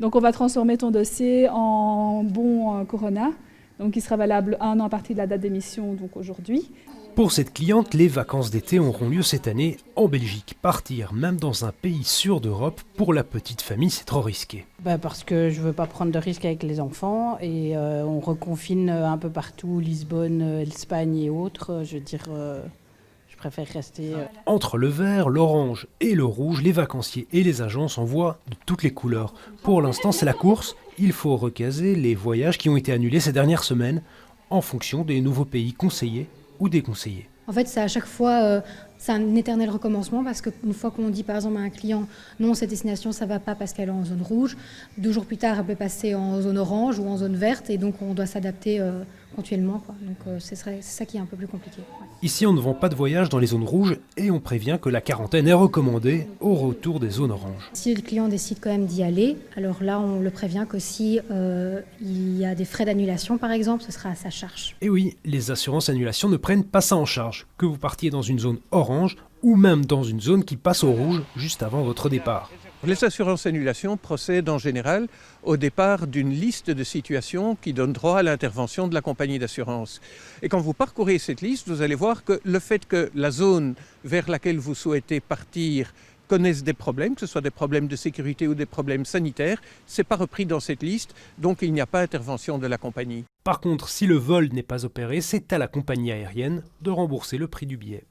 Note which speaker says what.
Speaker 1: Donc on va transformer ton dossier en bon Corona, donc qui sera valable 1 an à partir de la date d'émission, donc aujourd'hui.
Speaker 2: Pour cette cliente, les vacances d'été auront lieu cette année en Belgique. Partir même dans un pays sûr d'Europe, pour la petite famille, c'est trop risqué.
Speaker 3: Parce que je ne veux pas prendre de risques avec les enfants et on reconfine un peu partout, Lisbonne, Espagne et autres. Je préfère rester...
Speaker 2: Entre le vert, l'orange et le rouge, les vacanciers et les agences envoient de toutes les couleurs. Pour l'instant, c'est la course. Il faut recaser les voyages qui ont été annulés ces dernières semaines en fonction des nouveaux pays conseillés ou déconseillés.
Speaker 4: En fait, c'est à chaque fois, c'est un éternel recommencement parce qu'une fois qu'on dit par exemple à un client non, cette destination ça va pas parce qu'elle est en zone rouge, 2 jours plus tard elle peut passer en zone orange ou en zone verte et donc on doit s'adapter continuellement, quoi. Donc c'est ça qui est un peu plus compliqué. Ouais.
Speaker 2: Ici, on ne vend pas de voyage dans les zones rouges et on prévient que la quarantaine est recommandée au retour des zones oranges.
Speaker 4: Si le client décide quand même d'y aller, alors là on le prévient que si il y a des frais d'annulation par exemple, ce sera à sa charge.
Speaker 2: Et oui, les assurances annulation ne prennent pas ça en charge, que vous partiez dans une zone orange ou même dans une zone qui passe au rouge juste avant votre départ.
Speaker 5: Les assurances annulation procèdent en général au départ d'une liste de situations qui donne droit à l'intervention de la compagnie d'assurance. Et quand vous parcourez cette liste, vous allez voir que le fait que la zone vers laquelle vous souhaitez partir connaissent des problèmes, que ce soit des problèmes de sécurité ou des problèmes sanitaires, c'est pas repris dans cette liste, donc il n'y a pas d'intervention de la compagnie.
Speaker 2: Par contre, si le vol n'est pas opéré, c'est à la compagnie aérienne de rembourser le prix du billet.